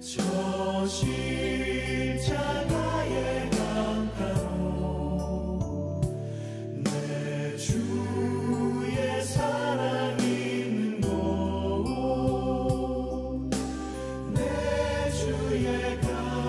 저 십자가의 강가로 내 주의 사랑 있는 곳, 내 주의 강가로.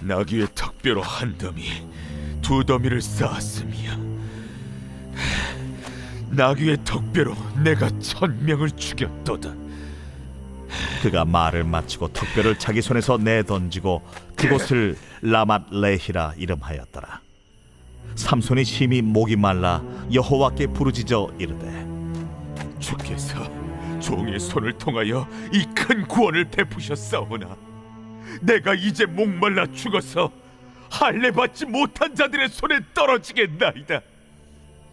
나귀의 턱뼈로 한 더미, 두 더미를 쌓았으며 나귀의 턱뼈로 내가 1000명을 죽였도다. 그가 말을 마치고 턱뼈를 자기 손에서 내던지고 그곳을 라맛 레히라 이름하였더라. 삼손이 심히 목이 말라 여호와께 부르짖어 이르되, 주께서 종의 손을 통하여 이 큰 구원을 베푸셨사오나 내가 이제 목말라 죽어서 할례 받지 못한 자들의 손에 떨어지겠나이다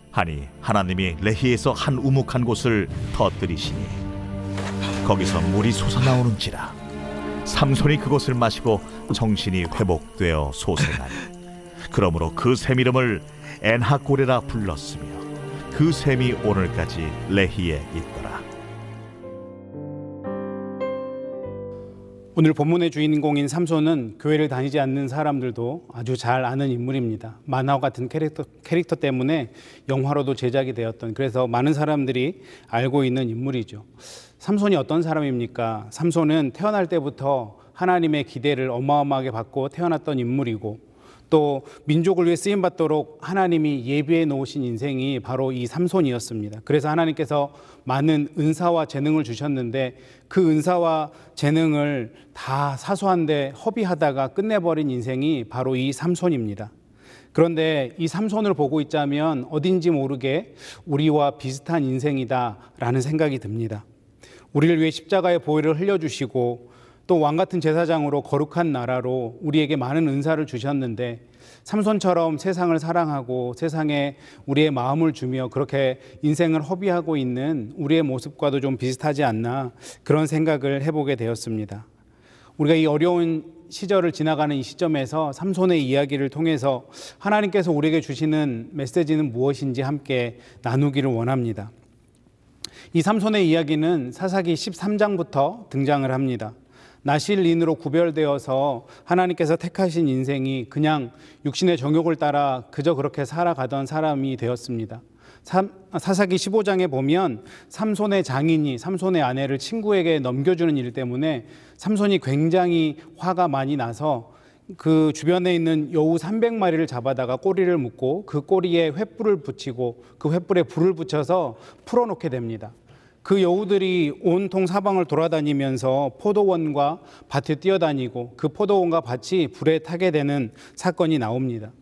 하니 하나님이 레히에서 한 우묵한 곳을 터뜨리시니 거기서 물이 솟아나오는지라. 삼손이 그것을 마시고 정신이 회복되어 소생하니 그러므로 그 샘 이름을 엔하고레라 불렀으며 그 샘이 오늘까지 레히에 있더라. 오늘 본문의 주인공인 삼손은 교회를 다니지 않는 사람들도 아주 잘 아는 인물입니다. 만화와 같은 캐릭터 때문에 영화로도 제작이 되었던, 그래서 많은 사람들이 알고 있는 인물이죠. 삼손이 어떤 사람입니까? 삼손은 태어날 때부터 하나님의 기대를 어마어마하게 받고 태어났던 인물이고, 또 민족을 위해 쓰임받도록 하나님이 예비해 놓으신 인생이 바로 이 삼손이었습니다. 그래서 하나님께서 많은 은사와 재능을 주셨는데 그 은사와 재능을 다 사소한데 허비하다가 끝내버린 인생이 바로 이 삼손입니다. 그런데 이 삼손을 보고 있자면 어딘지 모르게 우리와 비슷한 인생이다라는 생각이 듭니다. 우리를 위해 십자가의 보혈을 흘려주시고 또 왕같은 제사장으로 거룩한 나라로 우리에게 많은 은사를 주셨는데 삼손처럼 세상을 사랑하고 세상에 우리의 마음을 주며 그렇게 인생을 허비하고 있는 우리의 모습과도 좀 비슷하지 않나, 그런 생각을 해보게 되었습니다. 우리가 이 어려운 시절을 지나가는 이 시점에서 삼손의 이야기를 통해서 하나님께서 우리에게 주시는 메시지는 무엇인지 함께 나누기를 원합니다. 이 삼손의 이야기는 사사기 13장부터 등장을 합니다. 나실인으로 구별되어서 하나님께서 택하신 인생이 그냥 육신의 정욕을 따라 그저 그렇게 살아가던 사람이 되었습니다. 사사기 15장에 보면 삼손의 장인이 삼손의 아내를 친구에게 넘겨주는 일 때문에 삼손이 굉장히 화가 많이 나서 그 주변에 있는 여우 300마리를 잡아다가 꼬리를 묶고 그 꼬리에 횃불을 붙이고 그 횃불에 불을 붙여서 풀어놓게 됩니다. 그 여우들이 온통 사방을 돌아다니면서 포도원과 밭에 뛰어다니고 그 포도원과 밭이 불에 타게 되는 사건이 나옵니다.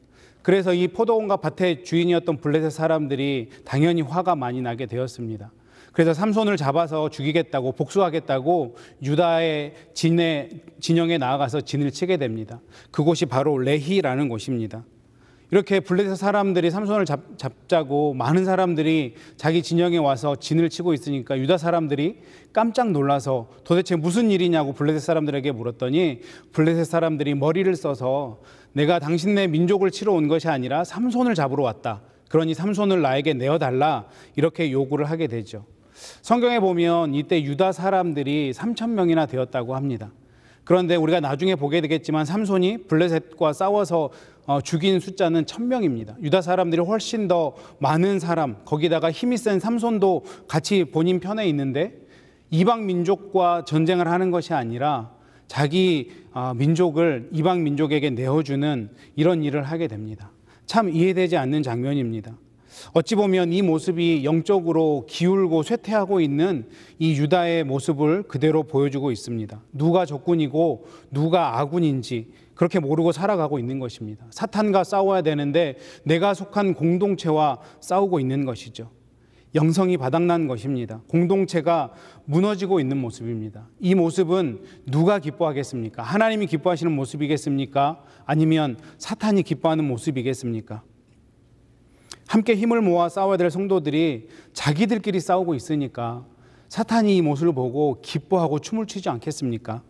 그래서 이 포도원과 밭의 주인이었던 블레셋 사람들이 당연히 화가 많이 나게 되었습니다. 그래서 삼손을 잡아서 죽이겠다고, 복수하겠다고 유다의 진영에 나아가서 진을 치게 됩니다. 그곳이 바로 레히라는 곳입니다. 이렇게 블레셋 사람들이 삼손을 잡자고 많은 사람들이 자기 진영에 와서 진을 치고 있으니까 유다 사람들이 깜짝 놀라서 도대체 무슨 일이냐고 블레셋 사람들에게 물었더니 블레셋 사람들이 머리를 써서 내가 당신네 민족을 치러 온 것이 아니라 삼손을 잡으러 왔다. 그러니 삼손을 나에게 내어달라. 이렇게 요구를 하게 되죠. 성경에 보면 이때 유다 사람들이 3,000명이나 되었다고 합니다. 그런데 우리가 나중에 보게 되겠지만 삼손이 블레셋과 싸워서 죽인 숫자는 1000명입니다. 유다 사람들이 훨씬 더 많은 사람, 거기다가 힘이 센 삼손도 같이 본인 편에 있는데 이방 민족과 전쟁을 하는 것이 아니라 자기 민족을 이방 민족에게 내어주는 이런 일을 하게 됩니다. 참 이해되지 않는 장면입니다. 어찌 보면 이 모습이 영적으로 기울고 쇠퇴하고 있는 이 유다의 모습을 그대로 보여주고 있습니다. 누가 적군이고 누가 아군인지 그렇게 모르고 살아가고 있는 것입니다. 사탄과 싸워야 되는데 내가 속한 공동체와 싸우고 있는 것이죠. 영성이 바닥난 것입니다. 공동체가 무너지고 있는 모습입니다. 이 모습은 누가 기뻐하겠습니까? 하나님이 기뻐하시는 모습이겠습니까? 아니면 사탄이 기뻐하는 모습이겠습니까? 함께 힘을 모아 싸워야 될 성도들이 자기들끼리 싸우고 있으니까 사탄이 이 모습을 보고 기뻐하고 춤을 추지 않겠습니까?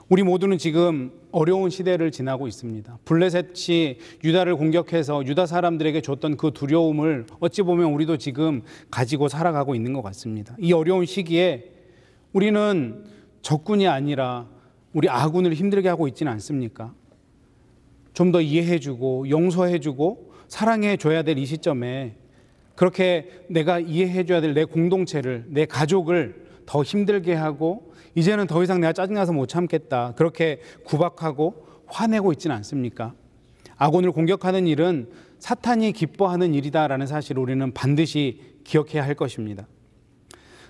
우리 모두는 지금 어려운 시대를 지나고 있습니다. 블레셋이 유다를 공격해서 유다 사람들에게 줬던 그 두려움을 어찌 보면 우리도 지금 가지고 살아가고 있는 것 같습니다. 이 어려운 시기에 우리는 적군이 아니라 우리 아군을 힘들게 하고 있지는 않습니까? 좀 더 이해해주고 용서해주고 사랑해줘야 될 이 시점에 그렇게 내가 이해해줘야 될 내 공동체를, 내 가족을 더 힘들게 하고 이제는 더 이상 내가 짜증나서 못 참겠다, 그렇게 구박하고 화내고 있지는 않습니까? 아군을 공격하는 일은 사탄이 기뻐하는 일이다라는 사실을 우리는 반드시 기억해야 할 것입니다.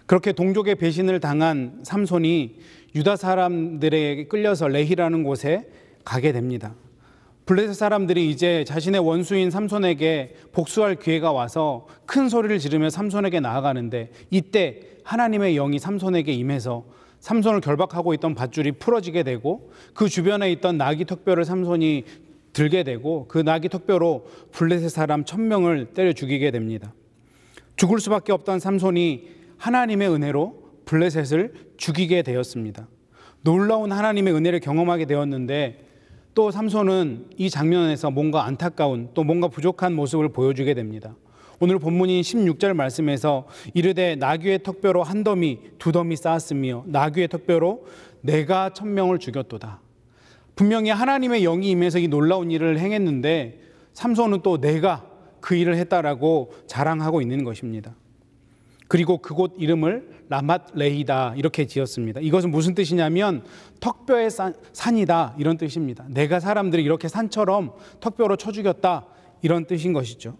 그렇게 동족의 배신을 당한 삼손이 유다 사람들에게 끌려서 레히라는 곳에 가게 됩니다. 블레셋 사람들이 이제 자신의 원수인 삼손에게 복수할 기회가 와서 큰 소리를 지르며 삼손에게 나아가는데, 이때 하나님의 영이 삼손에게 임해서 삼손을 결박하고 있던 밧줄이 풀어지게 되고 그 주변에 있던 나귀 턱뼈를 삼손이 들게 되고 그 나귀 턱뼈로 블레셋 사람 1000명을 때려 죽이게 됩니다. 죽을 수밖에 없던 삼손이 하나님의 은혜로 블레셋을 죽이게 되었습니다. 놀라운 하나님의 은혜를 경험하게 되었는데, 또 삼손은 이 장면에서 뭔가 안타까운, 또 뭔가 부족한 모습을 보여주게 됩니다. 오늘 본문인 16절 말씀에서 이르되 나귀의 턱뼈로 한 더미 두 더미 쌓았으며 나귀의 턱뼈로 내가 1000명을 죽였도다. 분명히 하나님의 영이 임해서 이 놀라운 일을 행했는데 삼손은 또 내가 그 일을 했다라고 자랑하고 있는 것입니다. 그리고 그곳 이름을 라맛 레히다 이렇게 지었습니다. 이것은 무슨 뜻이냐면 턱뼈의 산이다 이런 뜻입니다. 내가 사람들이 이렇게 산처럼 턱뼈로 쳐 죽였다 이런 뜻인 것이죠.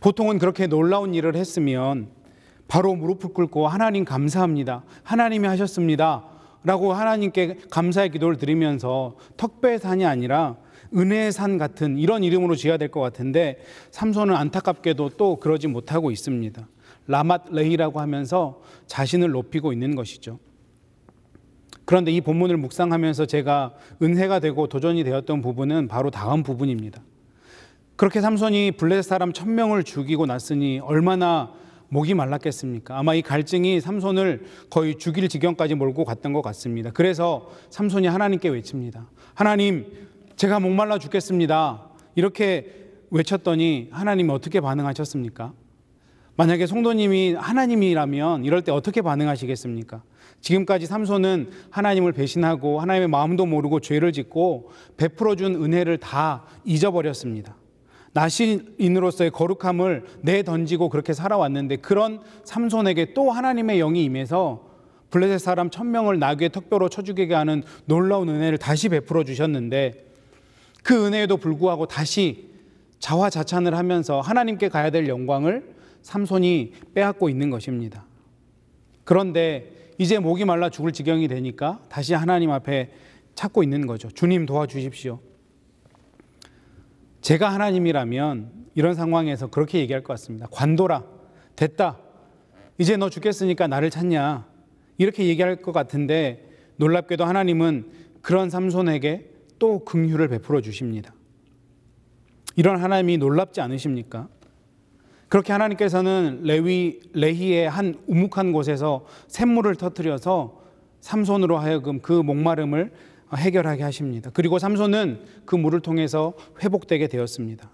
보통은 그렇게 놀라운 일을 했으면 바로 무릎을 꿇고 하나님 감사합니다, 하나님이 하셨습니다 라고 하나님께 감사의 기도를 드리면서 턱뼈의 산이 아니라 은혜의 산 같은 이런 이름으로 지어야 될 것 같은데, 삼손은 안타깝게도 또 그러지 못하고 있습니다. 라맛 레히라고 하면서 자신을 높이고 있는 것이죠. 그런데 이 본문을 묵상하면서 제가 은혜가 되고 도전이 되었던 부분은 바로 다음 부분입니다. 그렇게 삼손이 블레셋 사람 1000명을 죽이고 났으니 얼마나 목이 말랐겠습니까? 아마 이 갈증이 삼손을 거의 죽일 지경까지 몰고 갔던 것 같습니다. 그래서 삼손이 하나님께 외칩니다. 하나님, 제가 목말라 죽겠습니다. 이렇게 외쳤더니 하나님이 어떻게 반응하셨습니까? 만약에 성도님이 하나님이라면 이럴 때 어떻게 반응하시겠습니까? 지금까지 삼손은 하나님을 배신하고 하나님의 마음도 모르고 죄를 짓고 베풀어준 은혜를 다 잊어버렸습니다. 나시인으로서의 거룩함을 내던지고 그렇게 살아왔는데, 그런 삼손에게 또 하나님의 영이 임해서 블레셋 사람 1000명을 나귀의 턱뼈로 쳐 죽이게 하는 놀라운 은혜를 다시 베풀어 주셨는데, 그 은혜에도 불구하고 다시 자화자찬을 하면서 하나님께 가야 될 영광을 삼손이 빼앗고 있는 것입니다. 그런데 이제 목이 말라 죽을 지경이 되니까 다시 하나님 앞에 찾고 있는 거죠. 주님 도와주십시오. 제가 하나님이라면 이런 상황에서 그렇게 얘기할 것 같습니다. 관둬라, 됐다, 이제 너 죽겠으니까 나를 찾냐, 이렇게 얘기할 것 같은데, 놀랍게도 하나님은 그런 삼손에게 또 긍휼을 베풀어 주십니다. 이런 하나님이 놀랍지 않으십니까? 그렇게 하나님께서는 레히의 한 우묵한 곳에서 샘물을 터뜨려서 삼손으로 하여금 그 목마름을 해결하게 하십니다. 그리고 삼손은 그 물을 통해서 회복되게 되었습니다.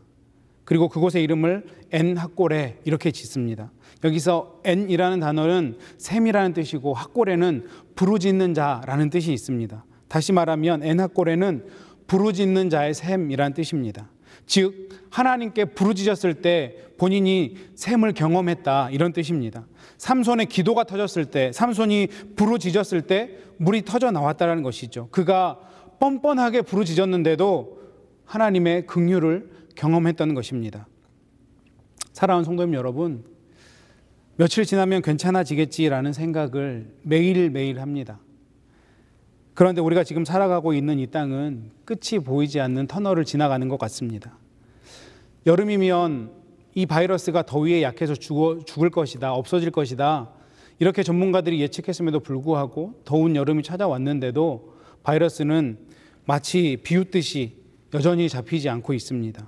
그리고 그곳의 이름을 엔핫고레 이렇게 짓습니다. 여기서 엔이라는 단어는 샘이라는 뜻이고 핫고레는 부르짖는 자라는 뜻이 있습니다. 다시 말하면 엔핫고레는 부르짖는 자의 샘이라는 뜻입니다. 즉 하나님께 부르짖었을 때 본인이 샘을 경험했다 이런 뜻입니다. 삼손의 기도가 터졌을 때, 삼손이 부르짖었을 때 물이 터져 나왔다는 것이죠. 그가 뻔뻔하게 부르짖었는데도 하나님의 긍휼을 경험했던 것입니다. 사랑하는 성도님 여러분, 며칠 지나면 괜찮아지겠지라는 생각을 매일매일 합니다. 그런데 우리가 지금 살아가고 있는 이 땅은 끝이 보이지 않는 터널을 지나가는 것 같습니다. 여름이면 이 바이러스가 더위에 약해서 죽을 것이다, 없어질 것이다, 이렇게 전문가들이 예측했음에도 불구하고 더운 여름이 찾아왔는데도 바이러스는 마치 비웃듯이 여전히 잡히지 않고 있습니다.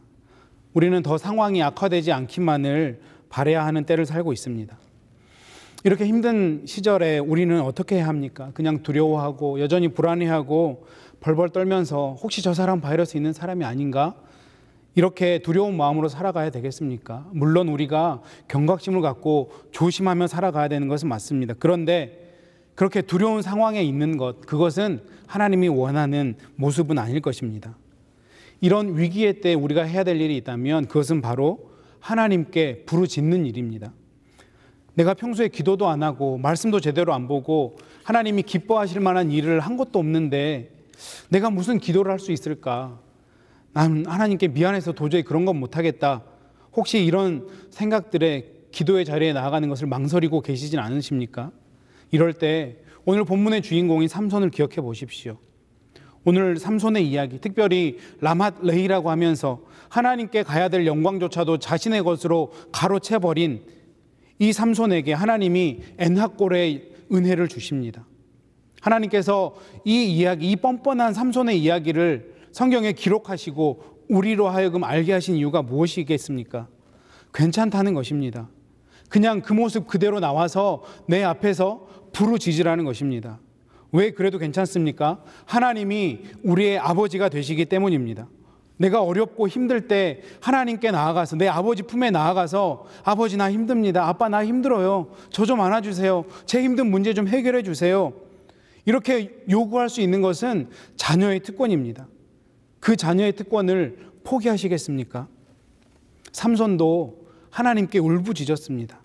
우리는 더 상황이 악화되지 않기만을 바라야 하는 때를 살고 있습니다. 이렇게 힘든 시절에 우리는 어떻게 해야 합니까? 그냥 두려워하고 여전히 불안해하고 벌벌 떨면서 혹시 저 사람 바이러스 있는 사람이 아닌가? 이렇게 두려운 마음으로 살아가야 되겠습니까? 물론 우리가 경각심을 갖고 조심하며 살아가야 되는 것은 맞습니다. 그런데 그렇게 두려운 상황에 있는 것, 그것은 하나님이 원하는 모습은 아닐 것입니다. 이런 위기의 때 우리가 해야 될 일이 있다면 그것은 바로 하나님께 부르짖는 일입니다. 내가 평소에 기도도 안 하고 말씀도 제대로 안 보고 하나님이 기뻐하실 만한 일을 한 것도 없는데 내가 무슨 기도를 할 수 있을까? 난 하나님께 미안해서 도저히 그런 건 못하겠다. 혹시 이런 생각들에 기도의 자리에 나아가는 것을 망설이고 계시진 않으십니까? 이럴 때 오늘 본문의 주인공인 삼손을 기억해 보십시오. 오늘 삼손의 이야기, 특별히 라맛 레히라고 하면서 하나님께 가야 될 영광조차도 자신의 것으로 가로채버린 이 삼손에게 하나님이 엔하골의 은혜를 주십니다. 하나님께서 이 이야기, 이 뻔뻔한 삼손의 이야기를 성경에 기록하시고 우리로 하여금 알게 하신 이유가 무엇이겠습니까? 괜찮다는 것입니다. 그냥 그 모습 그대로 나와서 내 앞에서 부르짖으라는 것입니다. 왜 그래도 괜찮습니까? 하나님이 우리의 아버지가 되시기 때문입니다. 내가 어렵고 힘들 때 하나님께 나아가서 내 아버지 품에 나아가서 아버지 나 힘듭니다. 아빠 나 힘들어요. 저 좀 안아주세요. 제 힘든 문제 좀 해결해 주세요. 이렇게 요구할 수 있는 것은 자녀의 특권입니다. 그 자녀의 특권을 포기하시겠습니까? 삼손도 하나님께 울부짖었습니다.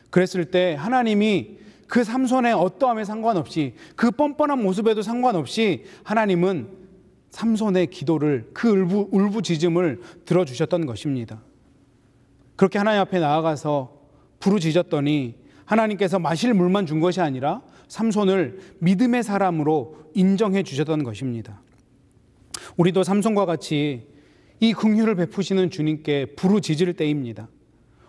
그랬을 때 하나님이 그 삼손의 어떠함에 상관없이 그 뻔뻔한 모습에도 상관없이 하나님은 삼손의 기도를 그 울부짖음을 들어주셨던 것입니다. 그렇게 하나님 앞에 나아가서 부르짖었더니 하나님께서 마실 물만 준 것이 아니라 삼손을 믿음의 사람으로 인정해 주셨던 것입니다. 우리도 삼손과 같이 이 긍휼을 베푸시는 주님께 부르짖을 때입니다.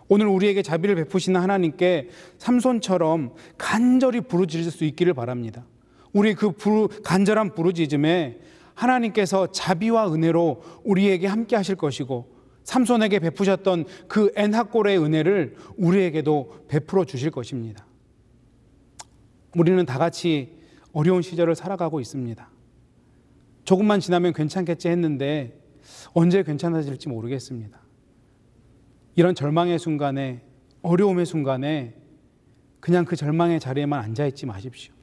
오늘 우리에게 자비를 베푸시는 하나님께 삼손처럼 간절히 부르짖을 수 있기를 바랍니다. 우리 그 간절한 부르짖음에 하나님께서 자비와 은혜로 우리에게 함께 하실 것이고 삼손에게 베푸셨던 그 엔하골의 은혜를 우리에게도 베풀어 주실 것입니다. 우리는 다 같이 어려운 시절을 살아가고 있습니다. 조금만 지나면 괜찮겠지 했는데 언제 괜찮아질지 모르겠습니다. 이런 절망의 순간에, 어려움의 순간에 그냥 그 절망의 자리에만 앉아있지 마십시오.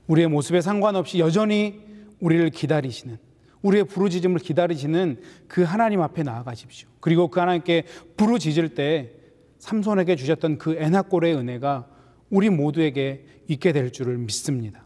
우리의 모습에 상관없이 여전히 우리를 기다리시는, 우리의 부르짖음을 기다리시는 그 하나님 앞에 나아가십시오. 그리고 그 하나님께 부르짖을 때 삼손에게 주셨던 그 엔하골의 은혜가 우리 모두에게 있게 될 줄을 믿습니다.